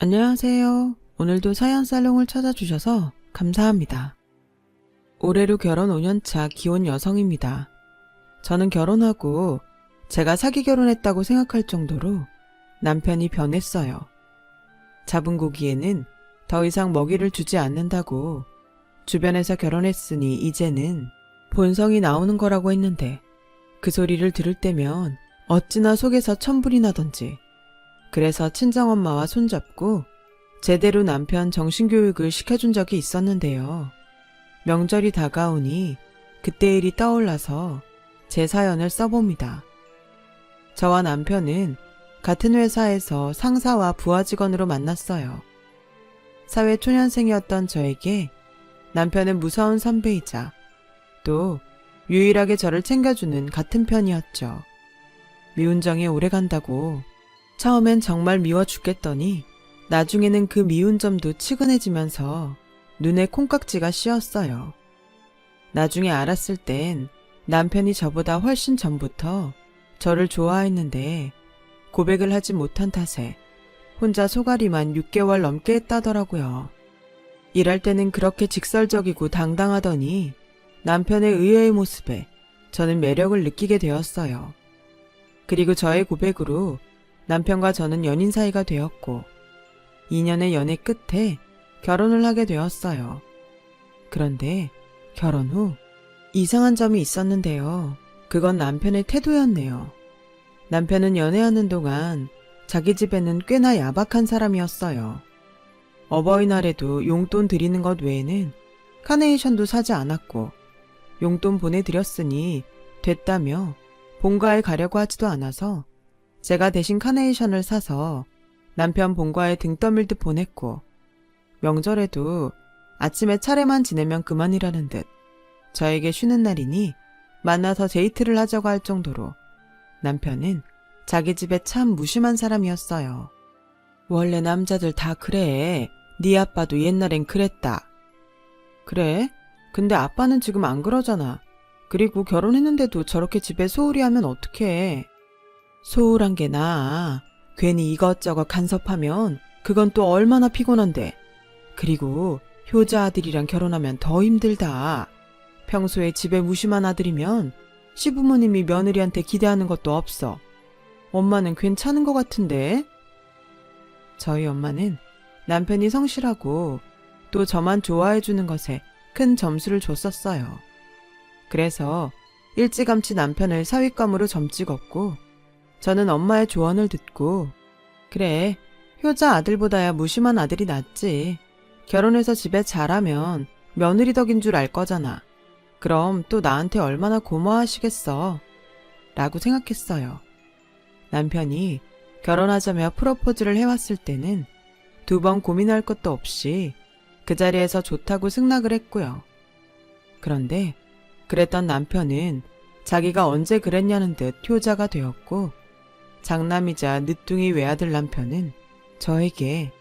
안녕하세요. 오늘도 사연살롱을 찾아주셔서 감사합니다. 올해로 결혼 5년차 기혼 여성입니다. 저는 결혼하고 제가 사기 결혼했다고 생각할 정도로 남편이 변했어요. 잡은 고기에는 더 이상 먹이를 주지 않는다고 주변에서 결혼했으니 이제는 본성이 나오는 거라고 했는데 그 소리를 들을 때면 어찌나 속에서 천불이 나던지. 그래서 친정엄마와 손잡고 제대로 남편 정신교육을 시켜준 적이 있었는데요. 명절이 다가오니 그때 일이 떠올라서 제 사연을 써봅니다. 저와 남편은 같은 회사에서 상사와 부하 직원으로 만났어요. 사회 초년생이었던 저에게 남편은 무서운 선배이자 또 유일하게 저를 챙겨주는 같은 편이었죠. 미운 정이 오래간다고 처음엔 정말 미워 죽겠더니 나중에는 그 미운 점도 치근해지면서 눈에 콩깍지가 씌었어요. 나중에 알았을 땐 남편이 저보다 훨씬 전부터 저를 좋아했는데 고백을 하지 못한 탓에 혼자 소가리만 6개월 넘게 했다더라고요. 일할 때는 그렇게 직설적이고 당당하더니 남편의 의외의 모습에 저는 매력을 느끼게 되었어요. 그리고 저의 고백으로 남편과 저는 연인 사이가 되었고 2년의 연애 끝에 결혼을 하게 되었어요. 그런데 결혼 후 이상한 점이 있었는데요. 그건 남편의 태도였네요. 남편은 연애하는 동안 자기 집에는 꽤나 야박한 사람이었어요. 어버이날에도 용돈 드리는 것 외에는 카네이션도 사지 않았고 용돈 보내드렸으니 됐다며 본가에 가려고 하지도 않아서 제가 대신 카네이션을 사서 남편 본가에 등 떠밀듯 보냈고 명절에도 아침에 차례만 지내면 그만이라는 듯 저에게 쉬는 날이니 만나서 데이트를 하자고 할 정도로 남편은 자기 집에 참 무심한 사람이었어요. 원래 남자들 다 그래. 네 아빠도 옛날엔 그랬다. 그래? 근데 아빠는 지금 안 그러잖아. 그리고 결혼했는데도 저렇게 집에 소홀히 하면 어떡해. 소홀한 게 나아. 괜히 이것저것 간섭하면 그건 또 얼마나 피곤한데. 그리고 효자 아들이랑 결혼하면 더 힘들다. 평소에 집에 무심한 아들이면 시부모님이 며느리한테 기대하는 것도 없어. 엄마는 괜찮은 것 같은데? 저희 엄마는 남편이 성실하고 또 저만 좋아해주는 것에 큰 점수를 줬었어요. 그래서 일찌감치 남편을 사윗감으로 점찍었고 저는 엄마의 조언을 듣고 그래, 효자 아들보다야 무심한 아들이 낫지. 결혼해서 집에 잘하면 며느리 덕인 줄 알 거잖아. 그럼 또 나한테 얼마나 고마워하시겠어. 라고 생각했어요. 남편이 결혼하자며 프로포즈를 해왔을 때는 2번 고민할 것도 없이 그 자리에서 좋다고 승낙을 했고요. 그런데 그랬던 남편은 자기가 언제 그랬냐는 듯 효자가 되었고 장남이자 늦둥이 외아들 남편은 저에게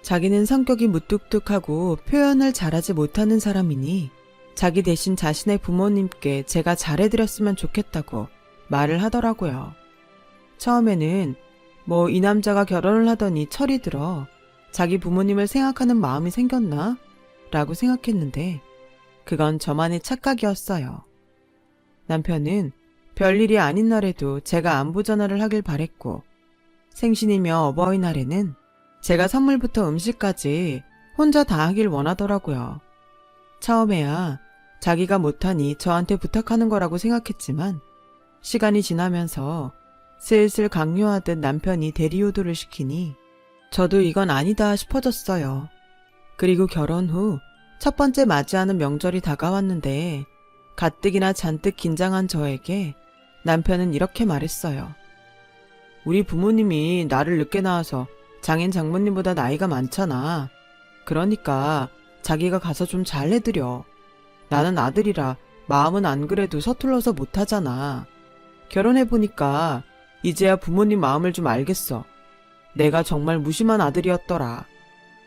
자기는 성격이 무뚝뚝하고 표현을 잘하지 못하는 사람이니 자기 대신 자신의 부모님께 제가 잘해드렸으면 좋겠다고 말을 하더라고요. 처음에는 뭐 이 남자가 결혼을 하더니 철이 들어 자기 부모님을 생각하는 마음이 생겼나? 라고 생각했는데 그건 저만의 착각이었어요. 남편은 별일이 아닌 날에도 제가 안부 전화를 하길 바랬고 생신이며 어버이날에는 제가 선물부터 음식까지 혼자 다 하길 원하더라고요. 처음에야 자기가 못하니 저한테 부탁하는 거라고 생각했지만 시간이 지나면서 슬슬 강요하듯 남편이 대리효도를 시키니 저도 이건 아니다 싶어졌어요. 그리고 결혼 후 첫 번째 맞이하는 명절이 다가왔는데 가뜩이나 잔뜩 긴장한 저에게 남편은 이렇게 말했어요. 우리 부모님이 나를 늦게 낳아서 장인 장모님보다 나이가 많잖아. 그러니까 자기가 가서 좀 잘해드려. 나는 아들이라 마음은 안 그래도 서툴러서 못하잖아. 결혼해보니까 이제야 부모님 마음을 좀 알겠어. 내가 정말 무심한 아들이었더라.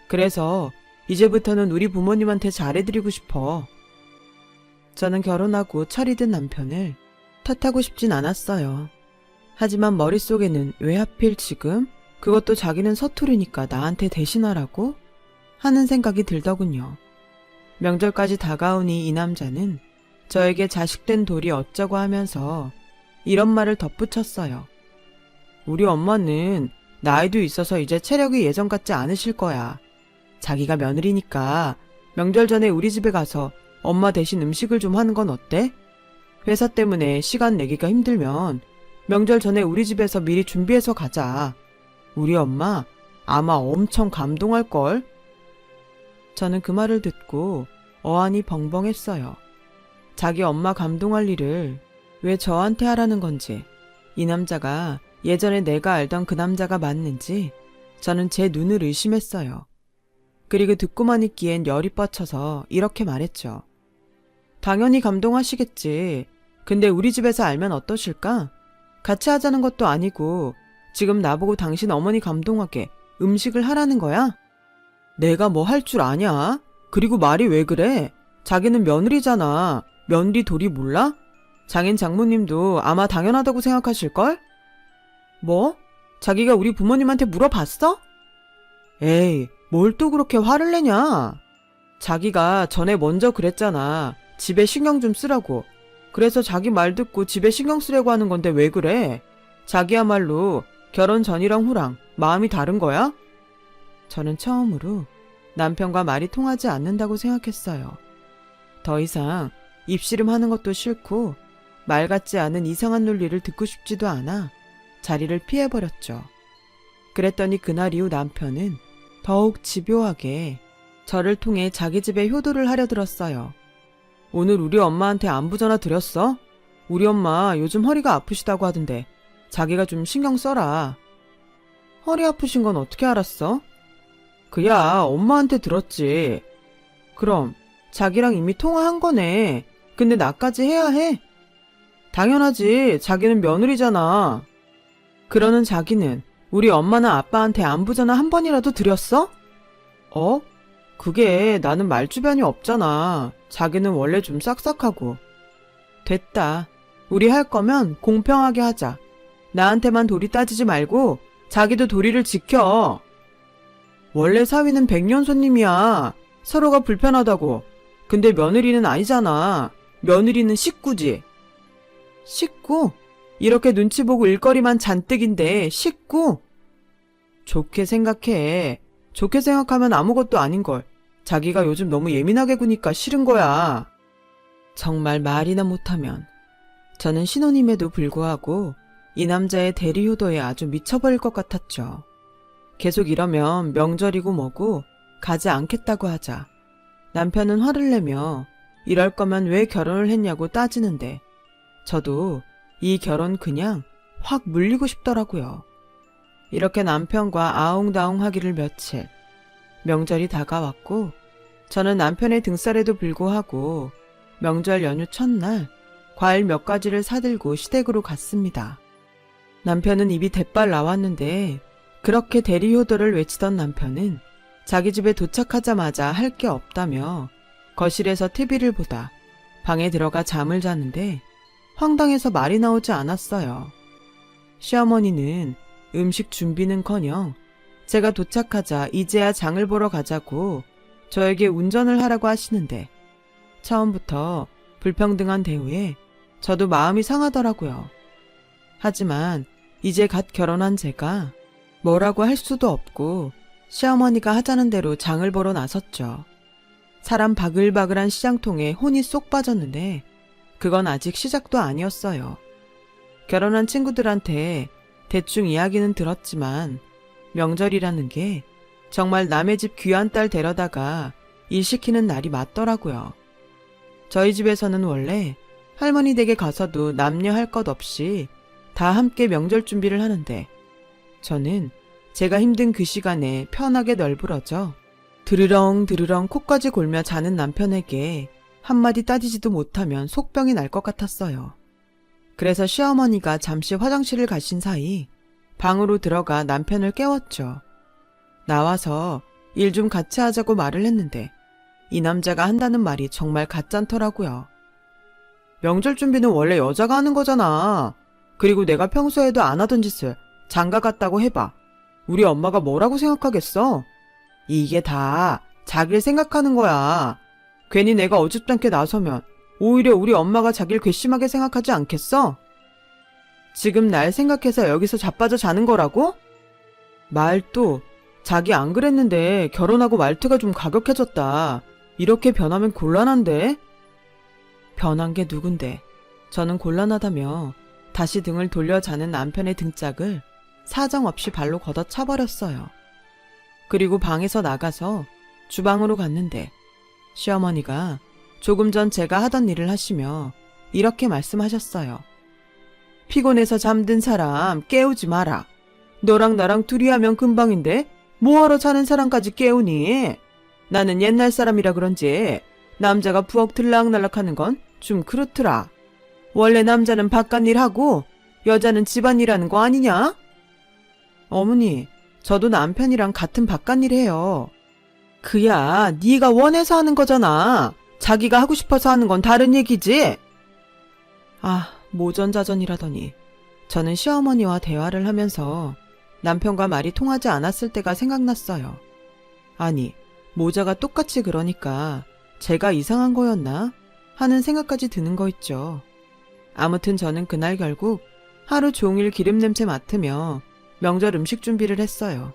그래서 이제부터는 우리 부모님한테 잘해드리고 싶어. 저는 결혼하고 철이 든 남편을 탓하고 싶진 않았어요. 하지만 머릿속에는 왜 하필 지금 그것도 자기는 서투르니까 나한테 대신하라고? 하는 생각이 들더군요. 명절까지 다가오니 이 남자는 저에게 자식된 돌이 어쩌고 하면서 이런 말을 덧붙였어요. 우리 엄마는 나이도 있어서 이제 체력이 예전 같지 않으실 거야. 자기가 며느리니까 명절 전에 우리 집에 가서 엄마 대신 음식을 좀 하는 건 어때? 회사 때문에 시간 내기가 힘들면 명절 전에 우리 집에서 미리 준비해서 가자. 우리 엄마 아마 엄청 감동할걸? 저는 그 말을 듣고 어안이 벙벙했어요. 자기 엄마 감동할 일을 왜 저한테 하라는 건지, 이 남자가 예전에 내가 알던 그 남자가 맞는지 저는 제 눈을 의심했어요. 그리고 듣고만 있기엔 열이 뻗쳐서 이렇게 말했죠. 당연히 감동하시겠지. 근데 우리 집에서 알면 어떠실까? 같이 하자는 것도 아니고 지금 나보고 당신 어머니 감동하게 음식을 하라는 거야? 내가 뭐 할 줄 아냐? 그리고 말이 왜 그래? 자기는 며느리잖아. 며느리 도리 몰라? 장인 장모님도 아마 당연하다고 생각하실걸? 뭐? 자기가 우리 부모님한테 물어봤어? 에이, 뭘 또 그렇게 화를 내냐? 자기가 전에 먼저 그랬잖아. 집에 신경 좀 쓰라고. 그래서 자기 말 듣고 집에 신경 쓰려고 하는 건데 왜 그래? 자기야말로 결혼 전이랑 후랑 마음이 다른 거야? 저는 처음으로 남편과 말이 통하지 않는다고 생각했어요. 더 이상 입씨름하는 것도 싫고 말 같지 않은 이상한 논리를 듣고 싶지도 않아 자리를 피해버렸죠. 그랬더니 그날 이후 남편은 더욱 집요하게 저를 통해 자기 집에 효도를 하려 들었어요. 오늘 우리 엄마한테 안부 전화 드렸어? 우리 엄마 요즘 허리가 아프시다고 하던데 자기가 좀 신경 써라. 허리 아프신 건 어떻게 알았어? 그야 엄마한테 들었지. 그럼 자기랑 이미 통화한 거네. 근데 나까지 해야 해? 당연하지. 자기는 며느리잖아. 그러는 자기는 우리 엄마나 아빠한테 안부 전화 한 번이라도 드렸어? 그게 나는 말주변이 없잖아. 자기는 원래 좀 싹싹하고. 됐다. 우리 할 거면 공평하게 하자. 나한테만 도리 따지지 말고 자기도 도리를 지켜. 원래 사위는 백년 손님이야. 서로가 불편하다고. 근데 며느리는 아니잖아. 며느리는 식구지. 식구? 이렇게 눈치 보고 일거리만 잔뜩인데 식구? 좋게 생각해. 좋게 생각하면 아무것도 아닌걸. 자기가 요즘 너무 예민하게 구니까 싫은 거야. 정말 말이나 못하면. 저는 신혼임에도 불구하고 이 남자의 대리효도에 아주 미쳐버릴 것 같았죠. 계속 이러면 명절이고 뭐고 가지 않겠다고 하자. 남편은 화를 내며 이럴 거면 왜 결혼을 했냐고 따지는데 저도 이 결혼 그냥 확 물리고 싶더라고요. 이렇게 남편과 아웅다웅 하기를 며칠. 명절이 다가왔고 저는 남편의 등살에도 불구하고 명절 연휴 첫날 과일 몇 가지를 사들고 시댁으로 갔습니다. 남편은 입이 대빨 나왔는데 그렇게 대리효도를 외치던 남편은 자기 집에 도착하자마자 할 게 없다며 거실에서 TV를 보다 방에 들어가 잠을 자는데 황당해서 말이 나오지 않았어요. 시어머니는 음식 준비는커녕 제가 도착하자 이제야 장을 보러 가자고 저에게 운전을 하라고 하시는데 처음부터 불평등한 대우에 저도 마음이 상하더라고요. 하지만 이제 갓 결혼한 제가 뭐라고 할 수도 없고 시어머니가 하자는 대로 장을 보러 나섰죠. 사람 바글바글한 시장통에 혼이 쏙 빠졌는데 그건 아직 시작도 아니었어요. 결혼한 친구들한테 대충 이야기는 들었지만 명절이라는 게 정말 남의 집 귀한 딸 데려다가 일 시키는 날이 맞더라고요. 저희 집에서는 원래 할머니 댁에 가서도 남녀 할 것 없이 다 함께 명절 준비를 하는데 저는 제가 힘든 그 시간에 편하게 널브러져 드르렁 드르렁 코까지 골며 자는 남편에게 한마디 따지지도 못하면 속병이 날 것 같았어요. 그래서 시어머니가 잠시 화장실을 가신 사이 방으로 들어가 남편을 깨웠죠. 나와서 일 좀 같이 하자고 말을 했는데 이 남자가 한다는 말이 정말 가짠더라고요. 명절 준비는 원래 여자가 하는 거잖아. 그리고 내가 평소에도 안 하던 짓을 장가 갔다고 해봐. 우리 엄마가 뭐라고 생각하겠어? 이게 다 자기를 생각하는 거야. 괜히 내가 어줍잖게 나서면 오히려 우리 엄마가 자기를 괘씸하게 생각하지 않겠어? 지금 날 생각해서 여기서 자빠져 자는 거라고? 말도 자기 안 그랬는데 결혼하고 말투가 좀 가격해졌다. 이렇게 변하면 곤란한데? 변한 게 누군데? 저는 곤란하다며 다시 등을 돌려 자는 남편의 등짝을 사정없이 발로 걷어차버렸어요. 그리고 방에서 나가서 주방으로 갔는데 시어머니가 조금 전 제가 하던 일을 하시며 이렇게 말씀하셨어요. 피곤해서 잠든 사람 깨우지 마라. 너랑 나랑 둘이 하면 금방인데 뭐하러 자는 사람까지 깨우니? 나는 옛날 사람이라 그런지 남자가 부엌 들락날락하는 건 좀 그렇더라. 원래 남자는 바깥일 하고 여자는 집안일 하는 거 아니냐? 어머니, 저도 남편이랑 같은 바깥일 해요. 그야 네가 원해서 하는 거잖아. 자기가 하고 싶어서 하는 건 다른 얘기지. 아, 모전자전이라더니 저는 시어머니와 대화를 하면서 남편과 말이 통하지 않았을 때가 생각났어요. 아니, 모자가 똑같이 그러니까 제가 이상한 거였나? 하는 생각까지 드는 거 있죠. 아무튼 저는 그날 결국 하루 종일 기름 냄새 맡으며 명절 음식 준비를 했어요.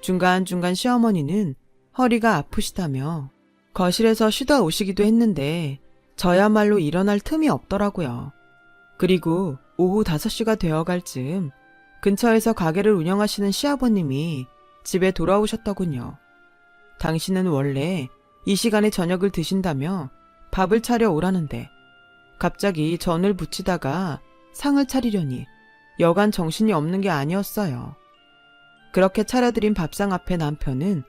중간중간 시어머니는 허리가 아프시다며 거실에서 쉬다 오시기도 했는데 저야말로 일어날 틈이 없더라고요. 그리고 오후 5시가 되어갈 즈음 근처에서 가게를 운영하시는 시아버님이 집에 돌아오셨더군요. 당신은 원래 이 시간에 저녁을 드신다며 밥을 차려 오라는데 갑자기 전을 부치다가 상을 차리려니 여간 정신이 없는 게 아니었어요. 그렇게 차려드린 밥상 앞에 남편은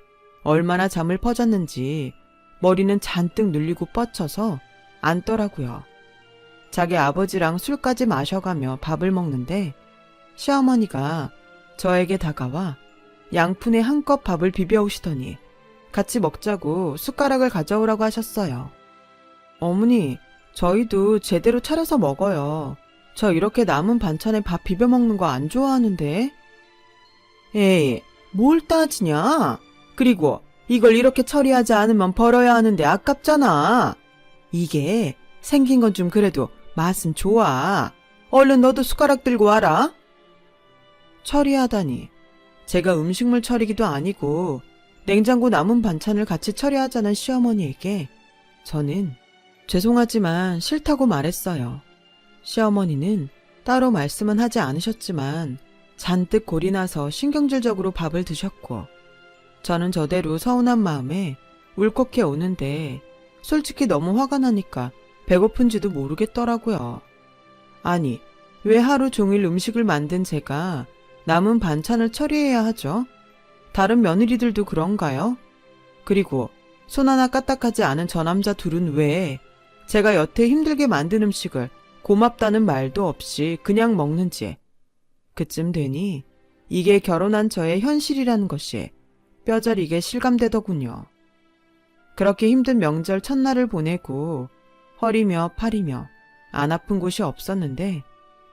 얼마나 잠을 퍼졌는지 머리는 잔뜩 눌리고 뻗쳐서 앉더라고요. 자기 아버지랑 술까지 마셔가며 밥을 먹는데 시어머니가 저에게 다가와 양푼에 한껏 밥을 비벼오시더니 같이 먹자고 숟가락을 가져오라고 하셨어요. 어머니, 저희도 제대로 차려서 먹어요. 저 이렇게 남은 반찬에 밥 비벼 먹는 거 안 좋아하는데. 에이, 뭘 따지냐? 그리고 이걸 이렇게 처리하지 않으면 버려야 하는데 아깝잖아. 이게 생긴 건 좀 그래도 맛은 좋아. 얼른 너도 숟가락 들고 와라. 처리하다니. 제가 음식물 처리기도 아니고 냉장고 남은 반찬을 같이 처리하자는 시어머니에게 저는 죄송하지만 싫다고 말했어요. 시어머니는 따로 말씀은 하지 않으셨지만 잔뜩 골이 나서 신경질적으로 밥을 드셨고 저는 저대로 서운한 마음에 울컥해 오는데 솔직히 너무 화가 나니까 배고픈지도 모르겠더라고요. 아니, 왜 하루 종일 음식을 만든 제가 남은 반찬을 처리해야 하죠? 다른 며느리들도 그런가요? 그리고 손 하나 까딱하지 않은 저 남자 둘은 왜 제가 여태 힘들게 만든 음식을 고맙다는 말도 없이 그냥 먹는지 그쯤 되니 이게 결혼한 저의 현실이라는 것이 뼈저리게 실감되더군요. 그렇게 힘든 명절 첫날을 보내고 허리며 팔이며 안 아픈 곳이 없었는데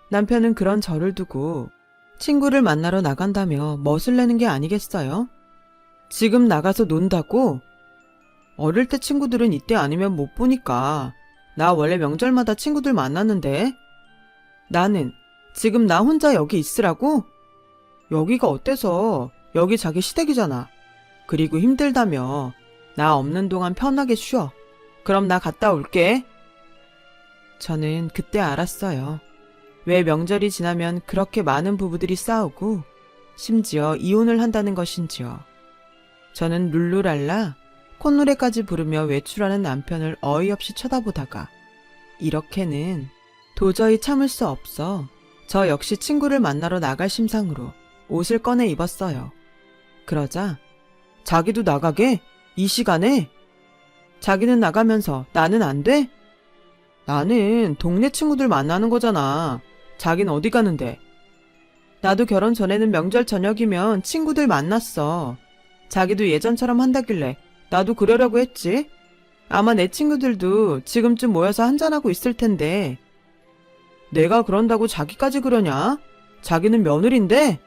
남편은 그런 저를 두고 친구를 만나러 나간다며 멋을 내는 게 아니겠어요? 지금 나가서 논다고? 어릴 때 친구들은 이때 아니면 못 보니까 나 원래 명절마다 친구들 만났는데 나는 지금 나 혼자 여기 있으라고? 여기가 어때서? 여기 자기 시댁이잖아. 그리고 힘들다며 나 없는 동안 편하게 쉬어. 그럼 나 갔다 올게. 저는 그때 알았어요. 왜 명절이 지나면 그렇게 많은 부부들이 싸우고 심지어 이혼을 한다는 것인지요. 저는 룰루랄라 콧노래까지 부르며 외출하는 남편을 어이없이 쳐다보다가 이렇게는 도저히 참을 수 없어 저 역시 친구를 만나러 나갈 심상으로 옷을 꺼내 입었어요. 그러자 자기도 나가게? 이 시간에? 자기는 나가면서 나는 안 돼? 나는 동네 친구들 만나는 거잖아. 자긴 어디 가는데? 나도 결혼 전에는 명절 저녁이면 친구들 만났어. 자기도 예전처럼 한다길래 나도 그러려고 했지. 아마 내 친구들도 지금쯤 모여서 한잔하고 있을 텐데. 내가 그런다고 자기까지 그러냐? 자기는 며느린데?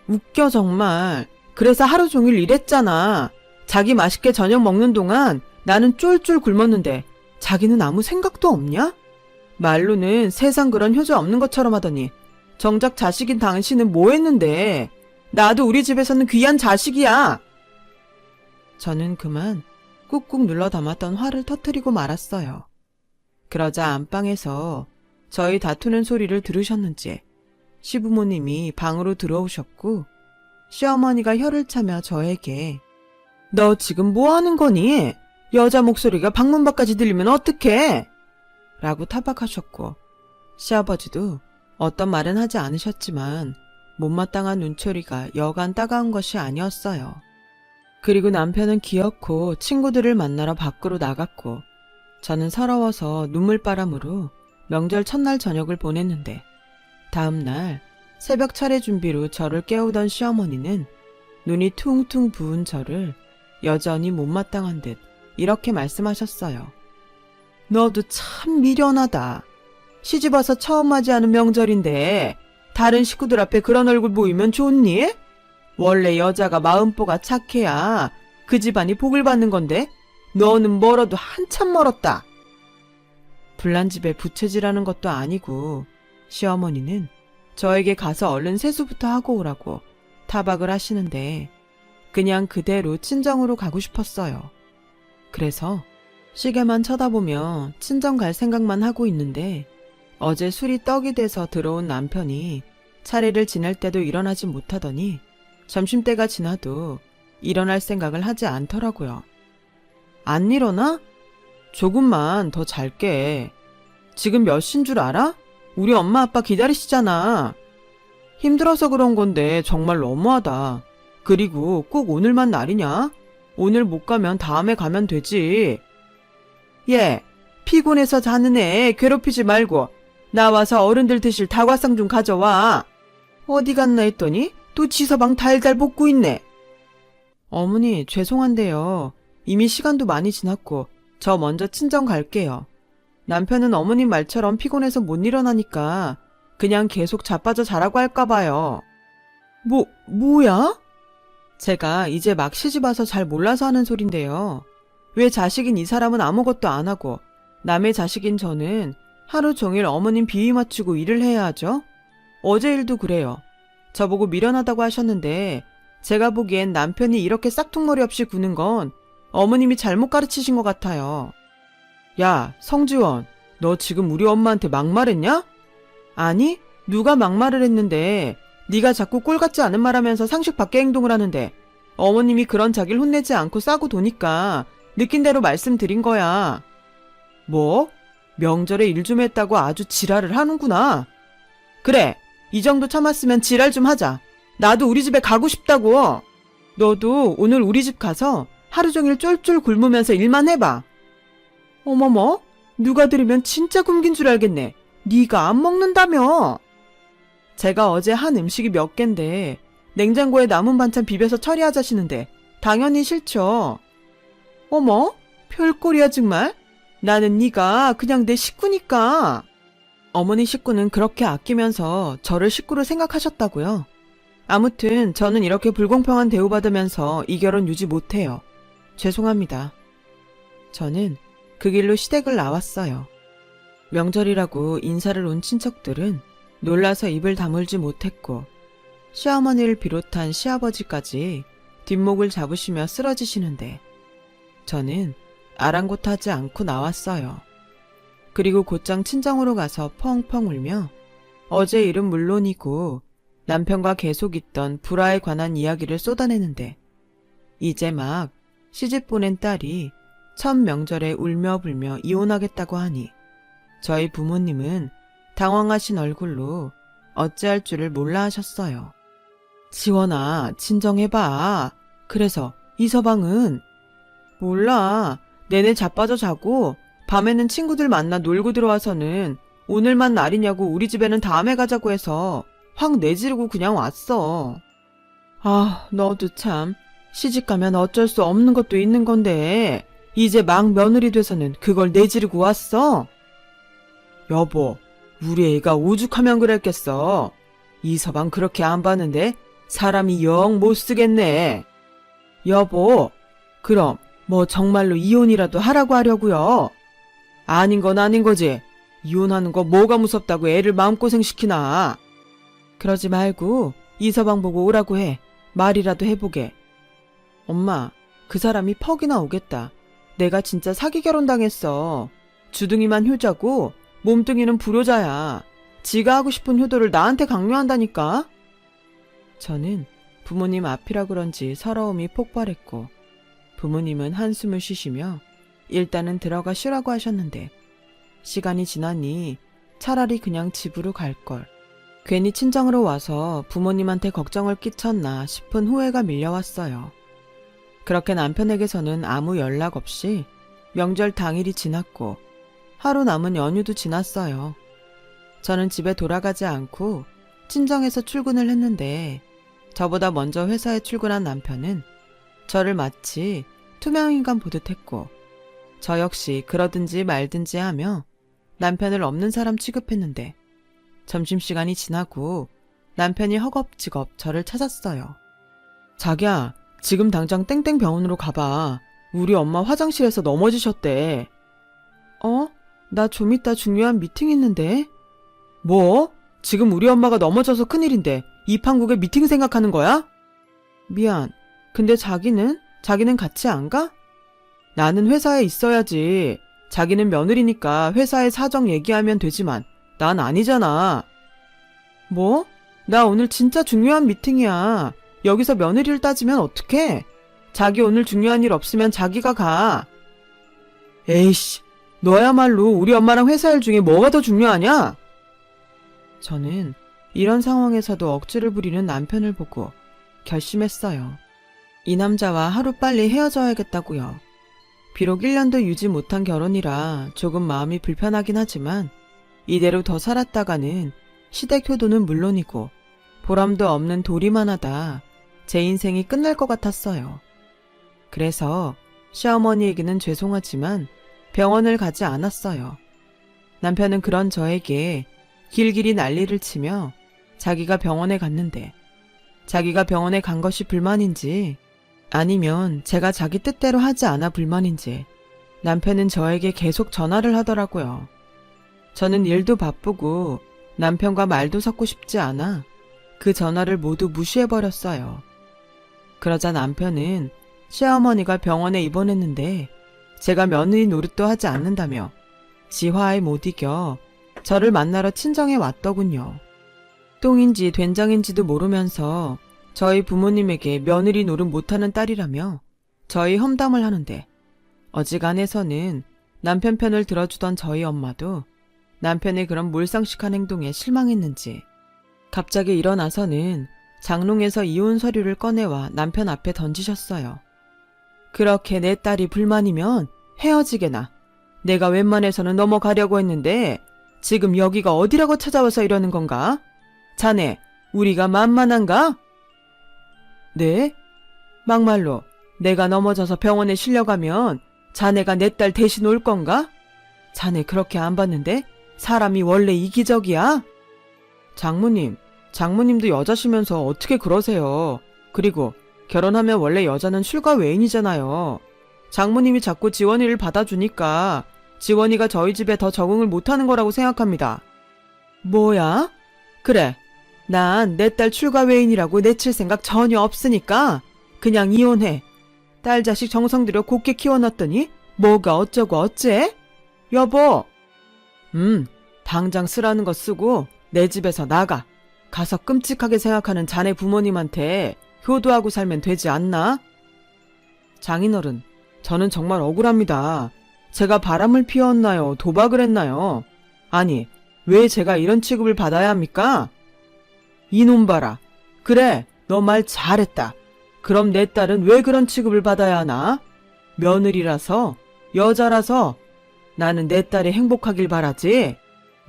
웃겨 정말. 그래서 하루 종일 일했잖아. 자기 맛있게 저녁 먹는 동안 나는 쫄쫄 굶었는데 자기는 아무 생각도 없냐? 말로는 세상 그런 효자 없는 것처럼 하더니 정작 자식인 당신은 뭐 했는데? 나도 우리 집에서는 귀한 자식이야. 저는 그만 꾹꾹 눌러 담았던 화를 터뜨리고 말았어요. 그러자 안방에서 저희 다투는 소리를 들으셨는지 시부모님이 방으로 들어오셨고 시어머니가 혀를 차며 저에게 너 지금 뭐 하는 거니? 여자 목소리가 방문 밖까지 들리면 어떡해? 라고 타박하셨고 시아버지도 어떤 말은 하지 않으셨지만 못마땅한 눈초리가 여간 따가운 것이 아니었어요. 그리고 남편은 기어코 친구들을 만나러 밖으로 나갔고 저는 서러워서 눈물바람으로 명절 첫날 저녁을 보냈는데 다음날 새벽 차례 준비로 저를 깨우던 시어머니는 눈이 퉁퉁 부은 저를 여전히 못마땅한 듯 이렇게 말씀하셨어요. 너도 참 미련하다. 시집와서 처음 맞이하는 명절인데 다른 식구들 앞에 그런 얼굴 보이면 좋니? 원래 여자가 마음보가 착해야 그 집안이 복을 받는 건데 너는 멀어도 한참 멀었다. 불난 집에 부채질하는 것도 아니고 시어머니는 저에게 가서 얼른 세수부터 하고 오라고 타박을 하시는데 그냥 그대로 친정으로 가고 싶었어요. 그래서 시계만 쳐다보며 친정 갈 생각만 하고 있는데 어제 술이 떡이 돼서 들어온 남편이 차례를 지낼 때도 일어나지 못하더니 점심때가 지나도 일어날 생각을 하지 않더라고요. 안 일어나? 조금만 더 잘게. 지금 몇 시인 줄 알아? 우리 엄마 아빠 기다리시잖아. 힘들어서 그런 건데 정말 너무하다. 그리고 꼭 오늘만 날이냐? 오늘 못 가면 다음에 가면 되지. 얘, 피곤해서 자는 애 괴롭히지 말고 나와서 어른들 드실 다과상 좀 가져와. 어디 갔나 했더니 또 지서방 달달 볶고 있네. 어머니 죄송한데요. 이미 시간도 많이 지났고 저 먼저 친정 갈게요. 남편은 어머님 말처럼 피곤해서 못 일어나니까 그냥 계속 자빠져 자라고 할까 봐요. 뭐야? 제가 이제 막 시집와서 잘 몰라서 하는 소린데요. 왜 자식인 이 사람은 아무것도 안 하고 남의 자식인 저는 하루 종일 어머님 비위 맞추고 일을 해야 하죠? 어제 일도 그래요. 저보고 미련하다고 하셨는데 제가 보기엔 남편이 이렇게 싹퉁머리 없이 구는 건 어머님이 잘못 가르치신 것 같아요. 야, 성지원, 너 지금 우리 엄마한테 막말했냐? 아니, 누가 막말을 했는데 네가 자꾸 꼴 같지 않은 말하면서 상식 밖의 행동을 하는데 어머님이 그런 자기를 혼내지 않고 싸고 도니까 느낀 대로 말씀드린 거야. 뭐? 명절에 일 좀 했다고 아주 지랄을 하는구나. 그래, 이 정도 참았으면 지랄 좀 하자. 나도 우리 집에 가고 싶다고. 너도 오늘 우리 집 가서 하루 종일 쫄쫄 굶으면서 일만 해봐. 어머머, 누가 들으면 진짜 굶긴 줄 알겠네. 네가 안 먹는다며. 제가 어제 한 음식이 몇 갠데 냉장고에 남은 반찬 비벼서 처리하자시는데 당연히 싫죠. 어머, 별꼴이야 정말. 나는 네가 그냥 내 식구니까. 어머니 식구는 그렇게 아끼면서 저를 식구로 생각하셨다고요? 아무튼 저는 이렇게 불공평한 대우받으면서 이 결혼 유지 못해요. 죄송합니다. 저는 그 길로 시댁을 나왔어요. 명절이라고 인사를 온 친척들은 놀라서 입을 다물지 못했고 시어머니를 비롯한 시아버지까지 뒷목을 잡으시며 쓰러지시는데 저는 아랑곳하지 않고 나왔어요. 그리고 곧장 친정으로 가서 펑펑 울며 어제 일은 물론이고 남편과 계속 있던 불화에 관한 이야기를 쏟아내는데 이제 막 시집 보낸 딸이 첫 명절에 울며 불며 이혼하겠다고 하니 저희 부모님은 당황하신 얼굴로 어찌할 줄을 몰라 하셨어요. 지원아, 진정해봐. 그래서 이서방은? 몰라. 내내 자빠져 자고 밤에는 친구들 만나 놀고 들어와서는 오늘만 날이냐고 우리 집에는 다음에 가자고 해서 확 내지르고 그냥 왔어. 아, 너도 참. 시집가면 어쩔 수 없는 것도 있는 건데 이제 막 며느리 돼서는 그걸 내지르고 왔어? 여보, 우리 애가 오죽하면 그랬겠어. 이서방 그렇게 안 봤는데 사람이 영 못쓰겠네. 여보, 그럼 뭐 정말로 이혼이라도 하라고 하려고요? 아닌 건 아닌 거지. 이혼하는 거 뭐가 무섭다고 애를 마음고생 시키나. 그러지 말고 이서방 보고 오라고 해. 말이라도 해보게. 엄마, 그 사람이 퍽이나 오겠다. 내가 진짜 사기 결혼당했어. 주둥이만 효자고 몸뚱이는 불효자야. 지가 하고 싶은 효도를 나한테 강요한다니까. 저는 부모님 앞이라 그런지 서러움이 폭발했고, 부모님은 한숨을 쉬시며 일단은 들어가 쉬라고 하셨는데, 시간이 지나니 차라리 그냥 집으로 갈걸. 괜히 친정으로 와서 부모님한테 걱정을 끼쳤나 싶은 후회가 밀려왔어요. 그렇게 남편에게서는 아무 연락 없이 명절 당일이 지났고 하루 남은 연휴도 지났어요. 저는 집에 돌아가지 않고 친정에서 출근을 했는데, 저보다 먼저 회사에 출근한 남편은 저를 마치 투명인간 보듯 했고, 저 역시 그러든지 말든지 하며 남편을 없는 사람 취급했는데, 점심시간이 지나고 남편이 허겁지겁 저를 찾았어요. 자기야, 지금 당장 땡땡 병원으로 가봐. 우리 엄마 화장실에서 넘어지셨대. 나 좀 이따 중요한 미팅 있는데. 뭐? 지금 우리 엄마가 넘어져서 큰일인데 이 판국에 미팅 생각하는 거야? 미안. 근데 자기는 같이 안 가? 나는 회사에 있어야지. 자기는 며느리니까 회사에 사정 얘기하면 되지만 난 아니잖아. 뭐? 나 오늘 진짜 중요한 미팅이야. 여기서 며느리를 따지면 어떡해? 자기 오늘 중요한 일 없으면 자기가 가. 에이씨, 너야말로 우리 엄마랑 회사 일 중에 뭐가 더 중요하냐? 저는 이런 상황에서도 억지를 부리는 남편을 보고 결심했어요. 이 남자와 하루빨리 헤어져야겠다고요. 비록 1년도 유지 못한 결혼이라 조금 마음이 불편하긴 하지만, 이대로 더 살았다가는 시댁 효도는 물론이고 보람도 없는 도리만 하다 제 인생이 끝날 것 같았어요. 그래서 시어머니에게는 죄송하지만 병원을 가지 않았어요. 남편은 그런 저에게 길길이 난리를 치며 자기가 병원에 갔는데, 자기가 병원에 간 것이 불만인지 아니면 제가 자기 뜻대로 하지 않아 불만인지 남편은 저에게 계속 전화를 하더라고요. 저는 일도 바쁘고 남편과 말도 섞고 싶지 않아 그 전화를 모두 무시해버렸어요. 그러자 남편은 시어머니가 병원에 입원했는데 제가 며느리 노릇도 하지 않는다며 지 화에 못 이겨 저를 만나러 친정에 왔더군요. 똥인지 된장인지도 모르면서 저희 부모님에게 며느리 노릇 못하는 딸이라며 저희 험담을 하는데, 어지간해서는 남편 편을 들어주던 저희 엄마도 남편의 그런 몰상식한 행동에 실망했는지 갑자기 일어나서는 장롱에서 이혼 서류를 꺼내와 남편 앞에 던지셨어요. 그렇게 내 딸이 불만이면 헤어지게나. 내가 웬만해서는 넘어가려고 했는데 지금 여기가 어디라고 찾아와서 이러는 건가? 자네, 우리가 만만한가? 네? 막말로 내가 넘어져서 병원에 실려가면 자네가 내 딸 대신 올 건가? 자네 그렇게 안 봤는데 사람이 원래 이기적이야? 장모님도 여자시면서 어떻게 그러세요? 그리고 결혼하면 원래 여자는 출가 외인이잖아요. 장모님이 자꾸 지원이를 받아주니까 지원이가 저희 집에 더 적응을 못하는 거라고 생각합니다. 뭐야? 그래, 난 내 딸 출가 외인이라고 내칠 생각 전혀 없으니까 그냥 이혼해. 딸 자식 정성 들여 곱게 키워놨더니 뭐가 어쩌고 어째? 여보! 당장 쓰라는 거 쓰고 내 집에서 나가. 가서 끔찍하게 생각하는 자네 부모님한테 효도하고 살면 되지 않나? 장인어른, 저는 정말 억울합니다. 제가 바람을 피웠나요? 도박을 했나요? 아니, 왜 제가 이런 취급을 받아야 합니까? 이놈 봐라. 그래, 너 말 잘했다. 그럼 내 딸은 왜 그런 취급을 받아야 하나? 며느리라서, 여자라서. 나는 내 딸이 행복하길 바라지.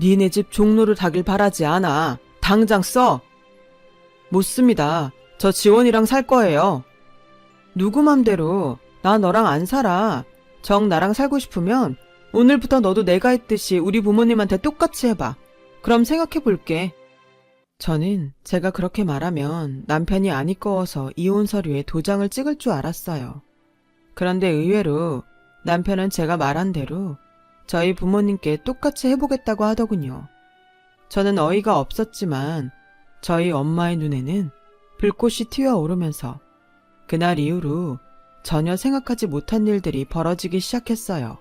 니네 집 종로를 하길 바라지 않아. 당장 써. 못 씁니다. 저 지원이랑 살 거예요. 누구 맘대로. 나 너랑 안 살아. 정 나랑 살고 싶으면 오늘부터 너도 내가 했듯이 우리 부모님한테 똑같이 해봐. 그럼 생각해 볼게. 저는 제가 그렇게 말하면 남편이 안 이꺼워서 이혼 서류에 도장을 찍을 줄 알았어요. 그런데 의외로 남편은 제가 말한 대로 저희 부모님께 똑같이 해보겠다고 하더군요. 저는 어이가 없었지만 저희 엄마의 눈에는 불꽃이 튀어오르면서 그날 이후로 전혀 생각하지 못한 일들이 벌어지기 시작했어요.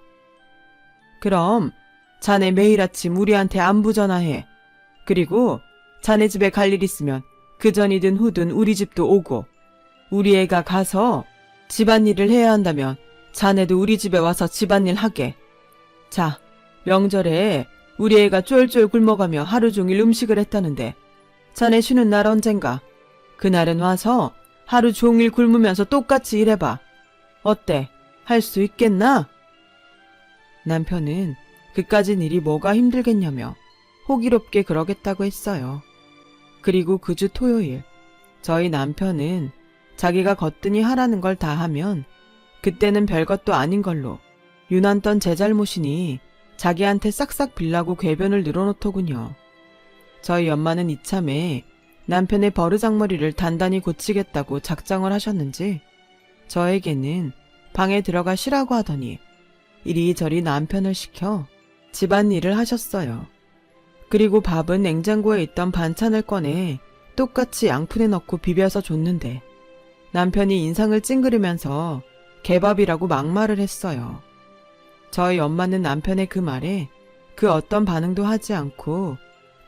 그럼 자네 매일 아침 우리한테 안부 전화해. 그리고 자네 집에 갈 일 있으면 그 전이든 후든 우리 집도 오고, 우리 애가 가서 집안일을 해야 한다면 자네도 우리 집에 와서 집안일 하게. 자, 명절에 우리 애가 쫄쫄 굶어가며 하루 종일 음식을 했다는데 자네 쉬는 날 언젠가 그날은 와서 하루 종일 굶으면서 똑같이 일해봐. 어때? 할 수 있겠나? 남편은 그까진 일이 뭐가 힘들겠냐며 호기롭게 그러겠다고 했어요. 그리고 그 주 토요일, 저희 남편은 자기가 거뜬히 하라는 걸 다 하면 그때는 별것도 아닌 걸로 유난던 제 잘못이니 자기한테 싹싹 빌라고 궤변을 늘어놓더군요. 저희 엄마는 이참에 남편의 버르장머리를 단단히 고치겠다고 작정을 하셨는지 저에게는 방에 들어가 쉬라고 하더니 이리저리 남편을 시켜 집안일을 하셨어요. 그리고 밥은 냉장고에 있던 반찬을 꺼내 똑같이 양푼에 넣고 비벼서 줬는데 남편이 인상을 찡그리면서 개밥이라고 막말을 했어요. 저희 엄마는 남편의 그 말에 그 어떤 반응도 하지 않고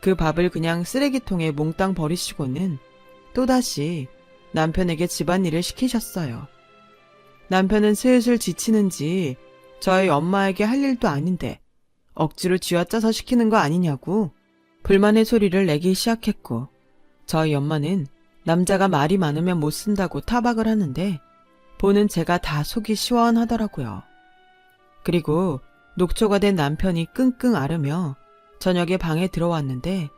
그 밥을 그냥 쓰레기통에 몽땅 버리시고는 또다시 남편에게 집안일을 시키셨어요. 남편은 슬슬 지치는지 저희 엄마에게 할 일도 아닌데 억지로 쥐어짜서 시키는 거 아니냐고 불만의 소리를 내기 시작했고, 저희 엄마는 남자가 말이 많으면 못 쓴다고 타박을 하는데 보는 제가 다 속이 시원하더라고요. 그리고 녹초가 된 남편이 끙끙 앓으며 저녁에 방에 들어왔는데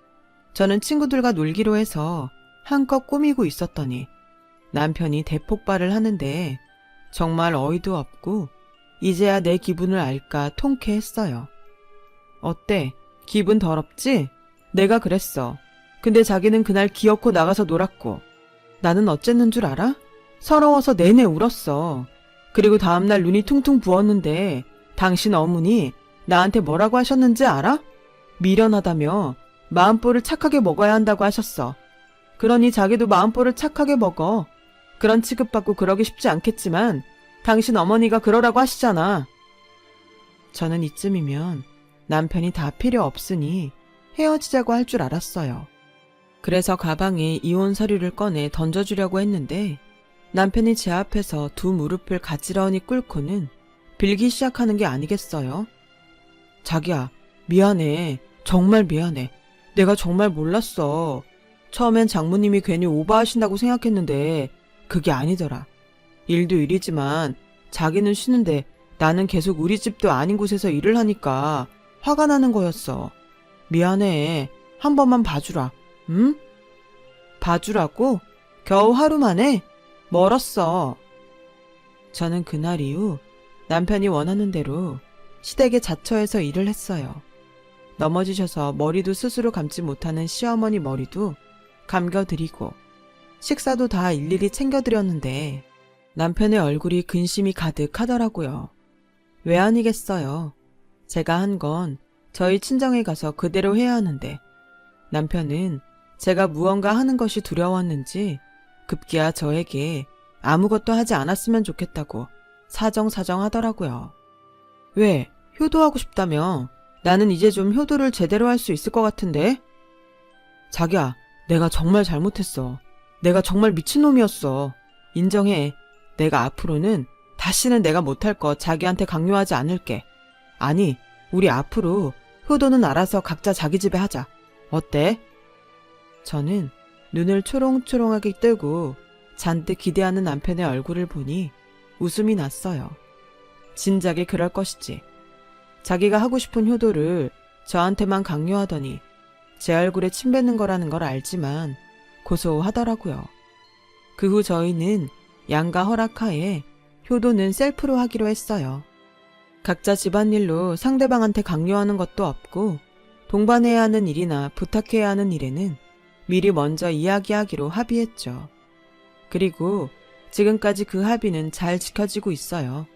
저는 친구들과 놀기로 해서 한껏 꾸미고 있었더니 남편이 대폭발을 하는데 정말 어이도 없고 이제야 내 기분을 알까 통쾌했어요. 어때? 기분 더럽지? 내가 그랬어. 근데 자기는 그날 기어코 나가서 놀았고 나는 어쨌는 줄 알아? 서러워서 내내 울었어. 그리고 다음날 눈이 퉁퉁 부었는데 당신 어머니 나한테 뭐라고 하셨는지 알아? 미련하다며 마음보를 착하게 먹어야 한다고 하셨어. 그러니 자기도 마음보를 착하게 먹어. 그런 취급받고 그러기 쉽지 않겠지만 당신 어머니가 그러라고 하시잖아. 저는 이쯤이면 남편이 다 필요 없으니 헤어지자고 할 줄 알았어요. 그래서 가방에 이혼 서류를 꺼내 던져주려고 했는데 남편이 제 앞에서 두 무릎을 가지런히 꿇고는 빌기 시작하는 게 아니겠어요? 자기야, 미안해. 정말 미안해. 내가 정말 몰랐어. 처음엔 장모님이 괜히 오버하신다고 생각했는데 그게 아니더라. 일도 일이지만 자기는 쉬는데 나는 계속 우리 집도 아닌 곳에서 일을 하니까 화가 나는 거였어. 미안해. 한 번만 봐주라. 응? 봐주라고? 겨우 하루 만에? 멀었어. 저는 그날 이후 남편이 원하는 대로 시댁에 자처해서 일을 했어요. 넘어지셔서 머리도 스스로 감지 못하는 시어머니 머리도 감겨드리고 식사도 다 일일이 챙겨드렸는데 남편의 얼굴이 근심이 가득하더라고요. 왜 아니겠어요. 제가 한 건 저희 친정에 가서 그대로 해야 하는데 남편은 제가 무언가 하는 것이 두려웠는지 급기야 저에게 아무것도 하지 않았으면 좋겠다고 사정사정 하더라고요. 왜? 효도하고 싶다며? 나는 이제 좀 효도를 제대로 할 수 있을 것 같은데? 자기야, 내가 정말 잘못했어. 내가 정말 미친놈이었어. 인정해. 내가 앞으로는 다시는 내가 못할 거 자기한테 강요하지 않을게. 아니, 우리 앞으로 효도는 알아서 각자 자기 집에 하자. 어때? 저는 눈을 초롱초롱하게 뜨고 잔뜩 기대하는 남편의 얼굴을 보니 웃음이 났어요. 진작에 그럴 것이지. 자기가 하고 싶은 효도를 저한테만 강요하더니 제 얼굴에 침 뱉는 거라는 걸 알지만 고소하더라고요. 그 후 저희는 양가 허락하에 효도는 셀프로 하기로 했어요. 각자 집안일로 상대방한테 강요하는 것도 없고 동반해야 하는 일이나 부탁해야 하는 일에는 미리 먼저 이야기하기로 합의했죠. 그리고 지금까지 그 합의는 잘 지켜지고 있어요.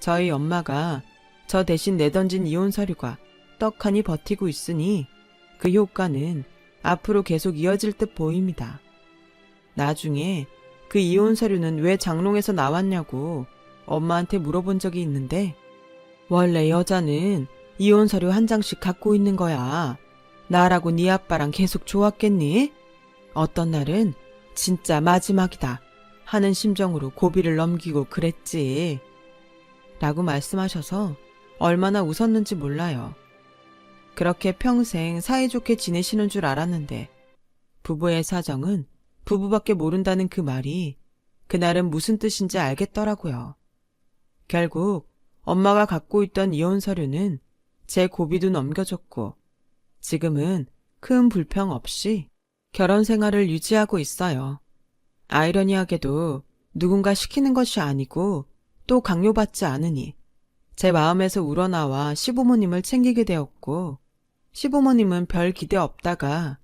저희 엄마가 저 대신 내던진 이혼 서류가 떡하니 버티고 있으니 그 효과는 앞으로 계속 이어질 듯 보입니다. 나중에 그 이혼 서류는 왜 장롱에서 나왔냐고 엄마한테 물어본 적이 있는데, 원래 여자는 이혼 서류 한 장씩 갖고 있는 거야. 나라고 네 아빠랑 계속 좋았겠니? 어떤 날은 진짜 마지막이다 하는 심정으로 고비를 넘기고 그랬지. 라고 말씀하셔서 얼마나 웃었는지 몰라요. 그렇게 평생 사이좋게 지내시는 줄 알았는데 부부의 사정은 부부밖에 모른다는 그 말이 그날은 무슨 뜻인지 알겠더라고요. 결국 엄마가 갖고 있던 이혼 서류는 제 고비도 넘겨줬고 지금은 큰 불평 없이 결혼 생활을 유지하고 있어요. 아이러니하게도 누군가 시키는 것이 아니고 또 강요받지 않으니 제 마음에서 우러나와 시부모님을 챙기게 되었고, 시부모님은 별 기대 없다가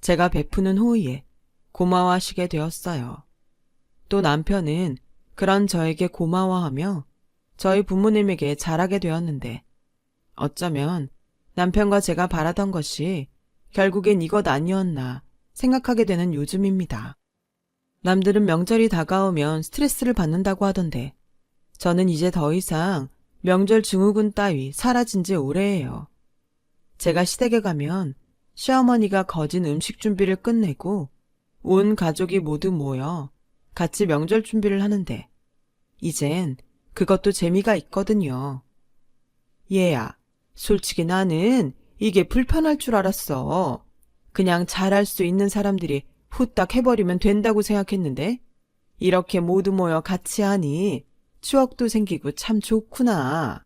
제가 베푸는 호의에 고마워하시게 되었어요. 또 남편은 그런 저에게 고마워하며 저희 부모님에게 잘하게 되었는데, 어쩌면 남편과 제가 바라던 것이 결국엔 이것 아니었나 생각하게 되는 요즘입니다. 남들은 명절이 다가오면 스트레스를 받는다고 하던데 저는 이제 더 이상 명절 증후군 따위 사라진 지 오래예요. 제가 시댁에 가면 시어머니가 거진 음식 준비를 끝내고 온 가족이 모두 모여 같이 명절 준비를 하는데 이젠 그것도 재미가 있거든요. 얘야, 솔직히 나는 이게 불편할 줄 알았어. 그냥 잘할 수 있는 사람들이 후딱 해버리면 된다고 생각했는데 이렇게 모두 모여 같이 하니 추억도 생기고 참 좋구나.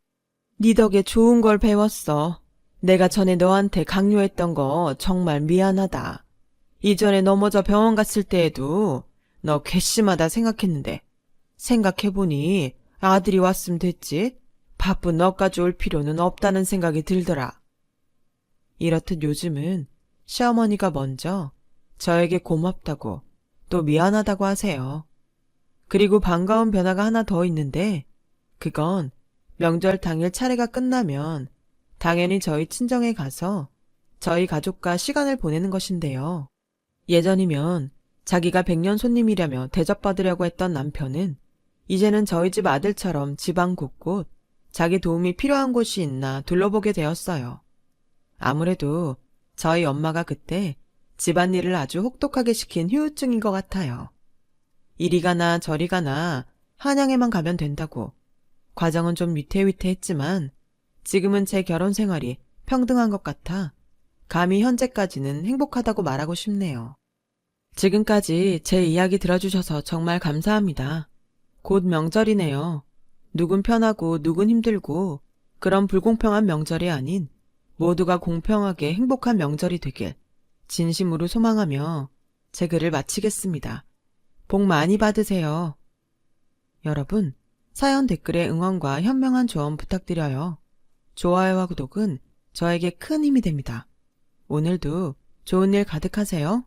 네 덕에 좋은 걸 배웠어. 내가 전에 너한테 강요했던 거 정말 미안하다. 이전에 넘어져 병원 갔을 때에도 너 괘씸하다 생각했는데 생각해보니 아들이 왔으면 됐지. 바쁜 너까지 올 필요는 없다는 생각이 들더라. 이렇듯 요즘은 시어머니가 먼저 저에게 고맙다고 또 미안하다고 하세요. 그리고 반가운 변화가 하나 더 있는데 그건 명절 당일 차례가 끝나면 당연히 저희 친정에 가서 저희 가족과 시간을 보내는 것인데요. 예전이면 자기가 백년 손님이라며 대접받으려고 했던 남편은 이제는 저희 집 아들처럼 집안 곳곳 자기 도움이 필요한 곳이 있나 둘러보게 되었어요. 아무래도 저희 엄마가 그때 집안일을 아주 혹독하게 시킨 후유증인 것 같아요. 이리 가나 저리 가나 한양에만 가면 된다고. 과정은 좀 위태위태했지만 지금은 제 결혼 생활이 평등한 것 같아 감히 현재까지는 행복하다고 말하고 싶네요. 지금까지 제 이야기 들어주셔서 정말 감사합니다. 곧 명절이네요. 누군 편하고 누군 힘들고 그런 불공평한 명절이 아닌 모두가 공평하게 행복한 명절이 되길 진심으로 소망하며 제 글을 마치겠습니다. 복 많이 받으세요. 여러분, 사연 댓글에 응원과 현명한 조언 부탁드려요. 좋아요와 구독은 저에게 큰 힘이 됩니다. 오늘도 좋은 일 가득하세요.